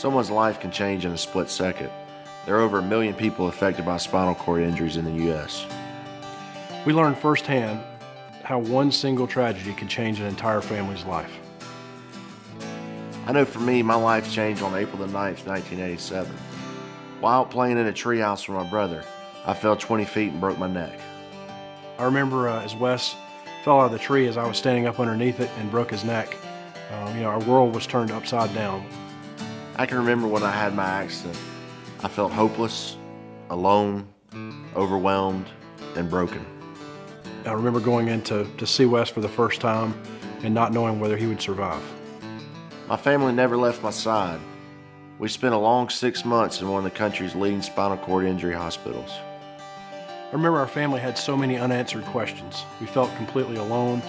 Someone's life can change in a split second. There are over 1 million people affected by spinal cord injuries in the U.S. We learned firsthand how one single tragedy can change an entire family's life. I know for me, my life changed on April the 9th, 1987. While out playing in a treehouse with my brother, I fell 20 feet and broke my neck. I remember as Wes fell out of the tree as I was standing up underneath it and broke his neck. Our world was turned upside down. I can remember when I had my accident. I felt hopeless, alone, overwhelmed, and broken. I remember going in to see Wes for the first time and not knowing whether he would survive. My family never left my side. We spent a long 6 months in one of the country's leading spinal cord injury hospitals. I remember our family had so many unanswered questions. We felt completely alone.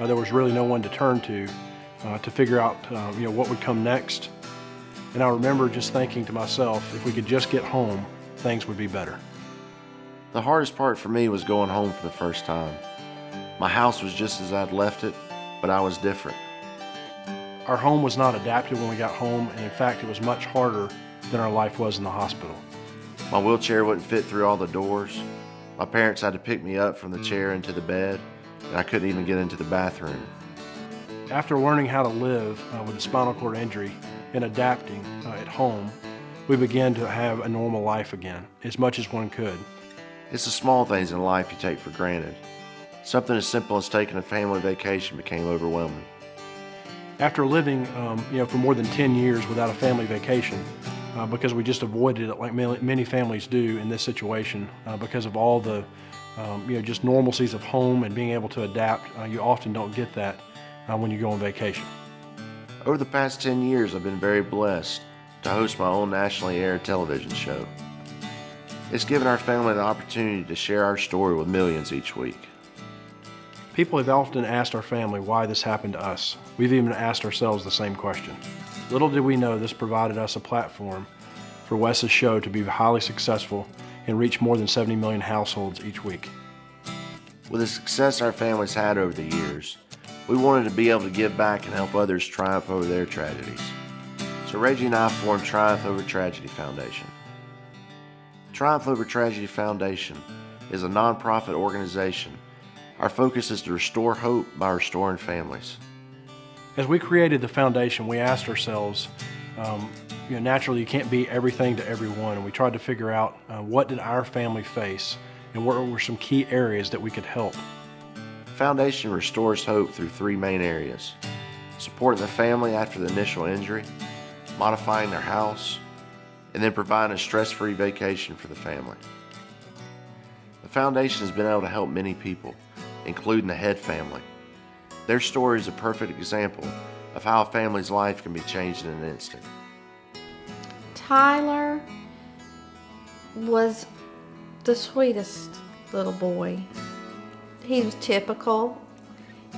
There was really no one to turn to figure out what would come next. And I remember just thinking to myself, if we could just get home, things would be better. The hardest part for me was going home for the first time. My house was just as I'd left it, but I was different. Our home was not adapted when we got home, and in fact, it was much harder than our life was in the hospital. My wheelchair wouldn't fit through all the doors. My parents had to pick me up from the chair into the bed, and I couldn't even get into the bathroom. After learning how to live with a spinal cord injury and adapting at home, we began to have a normal life again, as much as one could. It's the small things in life you take for granted. Something as simple as taking a family vacation became overwhelming. After living for more than 10 years without a family vacation, because we just avoided it like many families do in this situation, because of all the just normalcies of home and being able to adapt, you often don't get that when you go on vacation. Over the past 10 years, I've been very blessed to host my own nationally aired television show. It's given our family the opportunity to share our story with millions each week. People have often asked our family why this happened to us. We've even asked ourselves the same question. Little did we know this provided us a platform for Wes's show to be highly successful and reach more than 70 million households each week. With the success our family's had over the years, we wanted to be able to give back and help others triumph over their tragedies. So Reggie and I formed Triumph Over Tragedy Foundation. Triumph Over Tragedy Foundation is a nonprofit organization. Our focus is to restore hope by restoring families. As we created the foundation, we asked ourselves, naturally you can't be everything to everyone, and we tried to figure out what did our family face and what were some key areas that we could help. The foundation restores hope through 3 main areas: supporting the family after the initial injury, modifying their house, and then providing a stress-free vacation for the family. The foundation has been able to help many people, including the Head family. Their story is a perfect example of how a family's life can be changed in an instant. Tyler was the sweetest little boy. He was typical.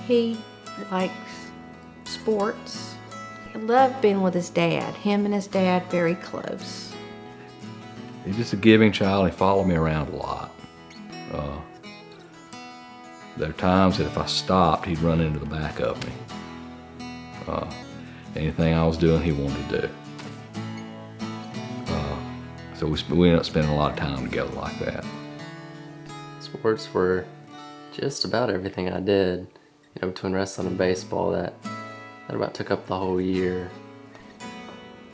He likes sports. He loved being with his dad. Him and his dad very close. He's just a giving child. He followed me around a lot. There are times that if I stopped, he'd run into the back of me. Anything I was doing, he wanted to do. So we ended up spending a lot of time together like that. Sports were just about everything I did. Between wrestling and baseball, that about took up the whole year.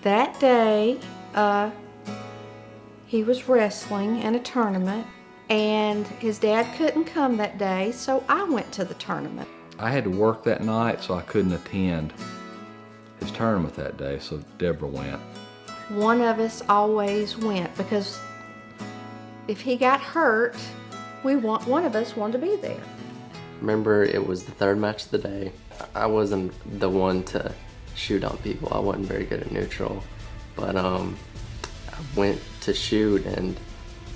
That day, he was wrestling in a tournament, and his dad couldn't come that day, so I went to the tournament. I had to work that night, so I couldn't attend his tournament that day, so Deborah went. One of us always went, because if he got hurt, one of us wanted to be there. Remember, it was the 3rd match of the day. I wasn't the one to shoot on people. I wasn't very good at neutral, but I went to shoot, and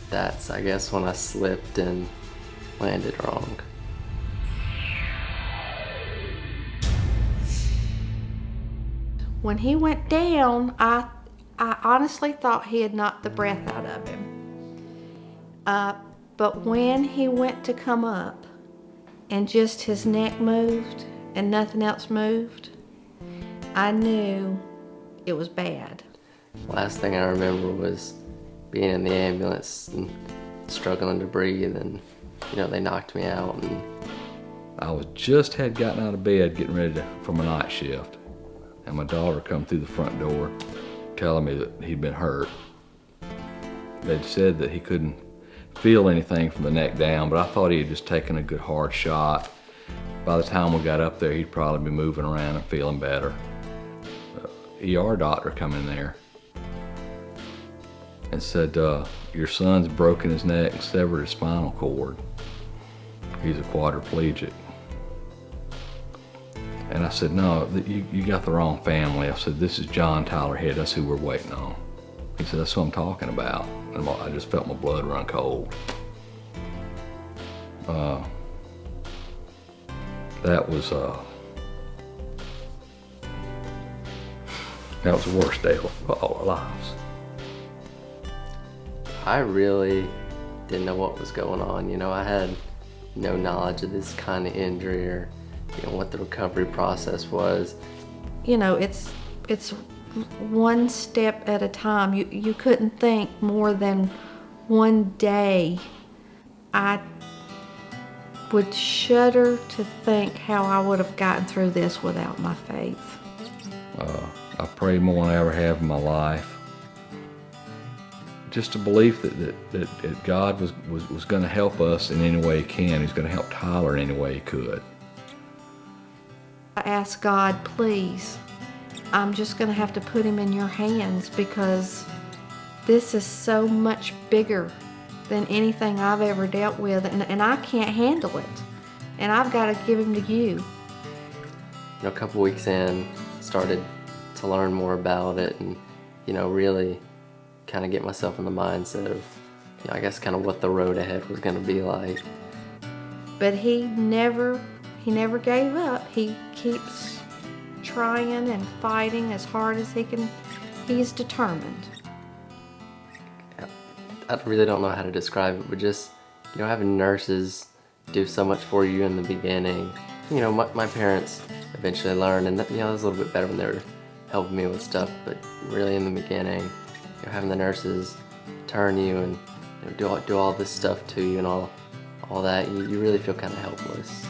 that's, I guess, when I slipped and landed wrong. When he went down, I honestly thought he had knocked the breath out of him. But when he went to come up and just his neck moved and nothing else moved, I knew it was bad. Last thing I remember was being in the ambulance and struggling to breathe, and they knocked me out. And I had gotten out of bed getting ready for my night shift, and my daughter come through the front door telling me that he'd been hurt. They'd said that he couldn't feel anything from the neck down, but I thought he had just taken a good hard shot. By the time we got up there, he'd probably be moving around and feeling better. ER doctor come in there and said, your son's broken his neck and severed his spinal cord. He's a quadriplegic. And I said, no, you got the wrong family. I said, this is John Tyler Head, that's who we're waiting on. He said, that's what I'm talking about. And I just felt my blood run cold. That was the worst day of all our lives. I really didn't know what was going on. I had no knowledge of this kind of injury or what the recovery process was. It's one step at a time. You couldn't think more than one day. I would shudder to think how I would have gotten through this without my faith. I prayed more than I ever have in my life. Just a belief that God was going to help us in any way He can. He's going to help Tyler in any way He could. I asked God, please, I'm just going to have to put him in your hands, because this is so much bigger than anything I've ever dealt with, and I can't handle it. And I've got to give him to you. A couple weeks in, started to learn more about it, and really kind of get myself in the mindset of, I guess, kind of what the road ahead was going to be like. But he never gave up. He keeps trying and fighting as hard as he can. He's determined. I really don't know how to describe it, but just, having nurses do so much for you in the beginning. My parents eventually learned, and it was a little bit better when they were helping me with stuff, but really in the beginning, having the nurses turn you and do all this stuff to you and all that, you really feel kind of helpless.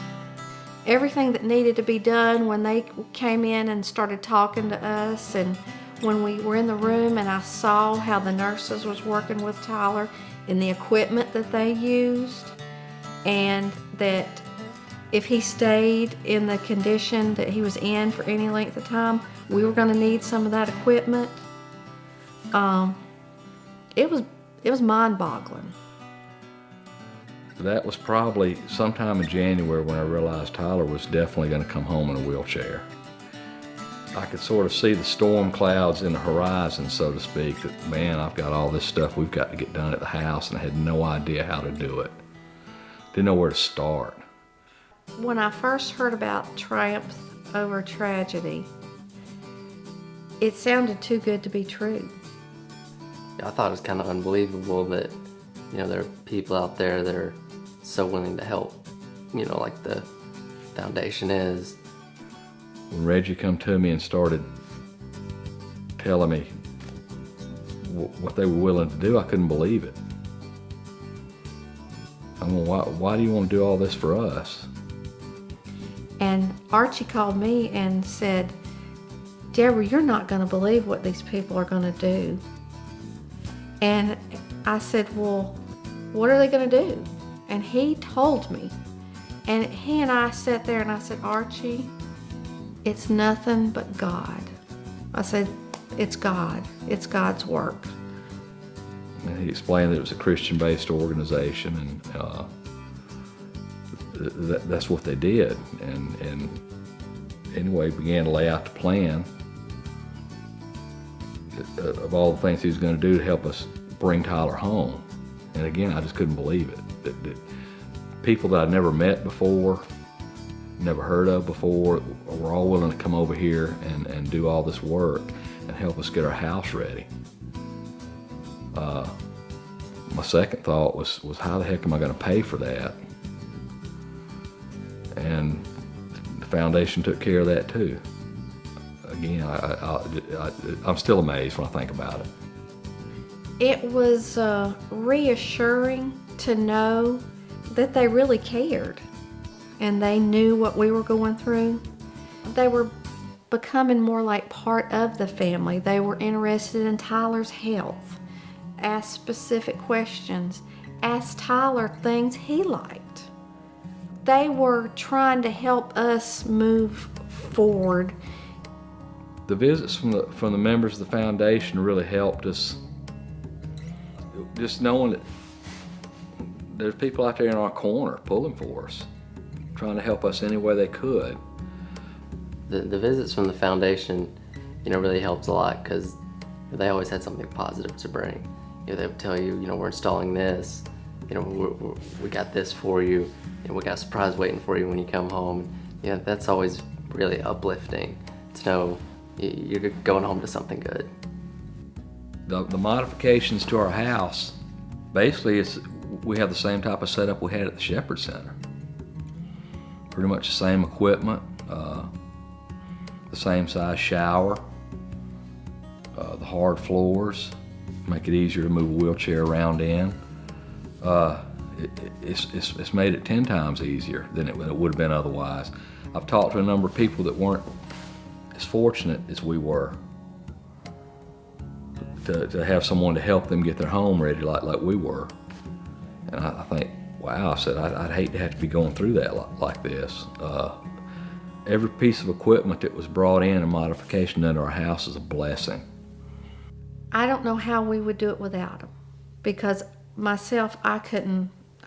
Everything that needed to be done when they came in and started talking to us, and when we were in the room and I saw how the nurses was working with Tyler and the equipment that they used, and that if he stayed in the condition that he was in for any length of time, we were going to need some of that equipment. It was mind-boggling. That was probably sometime in January when I realized Tyler was definitely going to come home in a wheelchair. I could sort of see the storm clouds in the horizon, so to speak, that, man, I've got all this stuff we've got to get done at the house, and I had no idea how to do it. Didn't know where to start. When I first heard about triumph over tragedy, it sounded too good to be true. I thought it was kind of unbelievable that, there are people out there that are so willing to help, like the foundation is. When Reggie come to me and started telling me what they were willing to do, I couldn't believe it. I mean, why do you want to do all this for us? And Archie called me and said, Deborah, you're not going to believe what these people are going to do. And I said, well, what are they going to do? And he told me. And he and I sat there and I said, Archie, it's nothing but God. I said, it's God. It's God's work. And he explained that it was a Christian-based organization, and that's what they did. And anyway, began to lay out the plan of all the things he was going to do to help us bring Tyler home. And again, I just couldn't believe it. That people that I'd never met before, never heard of before, were all willing to come over here and do all this work and help us get our house ready. My second thought was how the heck am I going to pay for that? And the foundation took care of that too. again, I'm still amazed when I think about it. It was reassuring to know that they really cared and they knew what we were going through. They were becoming more like part of the family. They were interested in Tyler's health, asked specific questions, asked Tyler things he liked. They were trying to help us move forward. The visits from the members of the foundation really helped us. Just knowing that there's people out there in our corner pulling for us, trying to help us any way they could. The visits from the foundation, really helped a lot because they always had something positive to bring. They would tell you, we're installing this, we got this for you, and we got a surprise waiting for you when you come home. That's always really uplifting to know you're going home to something good. The modifications to our house, basically we have the same type of setup we had at the Shepherd Center. Pretty much the same equipment, the same size shower, the hard floors, make it easier to move a wheelchair around in. It's made it 10 times easier than it would have been otherwise. I've talked to a number of people that weren't as fortunate as we were to have someone to help them get their home ready like we were. And I think, wow, I said, I'd hate to have to be going through that like this. Every piece of equipment that was brought in and modification into our house is a blessing. I don't know how we would do it without them, because myself, I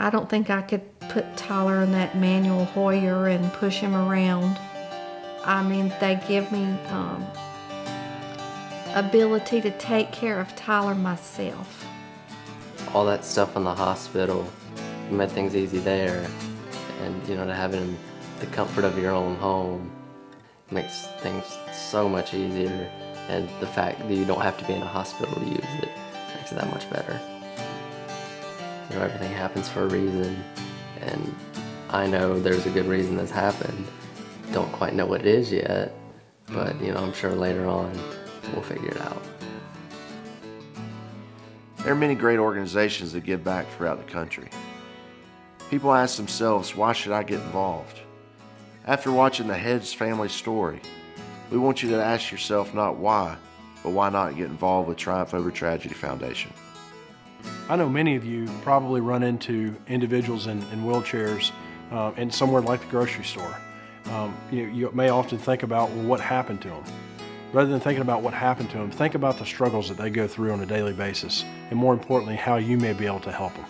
don't think I could put Tyler in that manual Hoyer and push him around. I mean, they give me ability to take care of Tyler myself. All that stuff in the hospital made things easy there, and to have it in the comfort of your own home makes things so much easier, and the fact that you don't have to be in a hospital to use it makes it that much better. Everything happens for a reason, and I know there's a good reason that's happened. Don't quite know what it is yet, but I'm sure later on we'll figure it out. There are many great organizations that give back throughout the country. People ask themselves, why should I get involved? After watching the Hedges family story, we want you to ask yourself not why, but why not get involved with Triumph Over Tragedy Foundation. I know many of you probably run into individuals in wheelchairs in somewhere like the grocery store. You may often think about, well, what happened to them? Rather than thinking about what happened to them, think about the struggles that they go through on a daily basis, and more importantly, how you may be able to help them.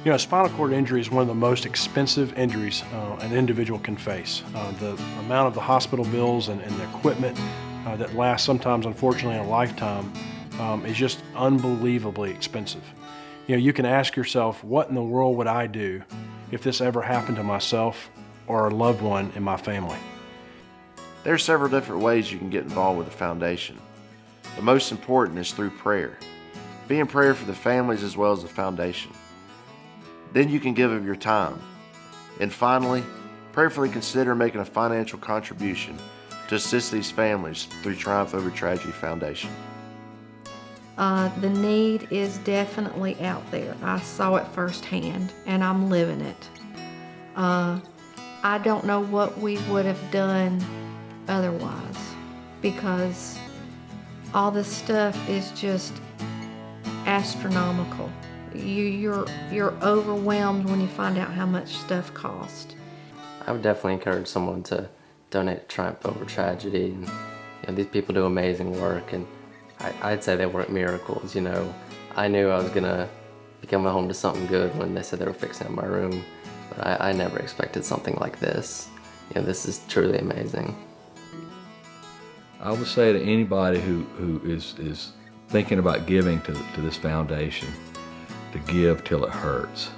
A spinal cord injury is one of the most expensive injuries an individual can face. The amount of the hospital bills and the equipment that lasts sometimes, unfortunately, a lifetime is just unbelievably expensive. You can ask yourself, what in the world would I do if this ever happened to myself or a loved one in my family? There are several different ways you can get involved with the foundation. The most important is through prayer. Be in prayer for the families as well as the foundation. Then you can give of your time. And finally, prayerfully consider making a financial contribution to assist these families through Triumph Over Tragedy Foundation. The need is definitely out there. I saw it firsthand, and I'm living it. I don't know what we would have done otherwise, because all this stuff is just astronomical. You're overwhelmed when you find out how much stuff costs. I would definitely encourage someone to donate to Triumph Over Tragedy. And these people do amazing work, and I'd say they work miracles. I knew I was gonna be coming home to something good when they said they were fixing up my room, but I never expected something like this. This is truly amazing. I would say to anybody who is thinking about giving to this foundation, to give till it hurts.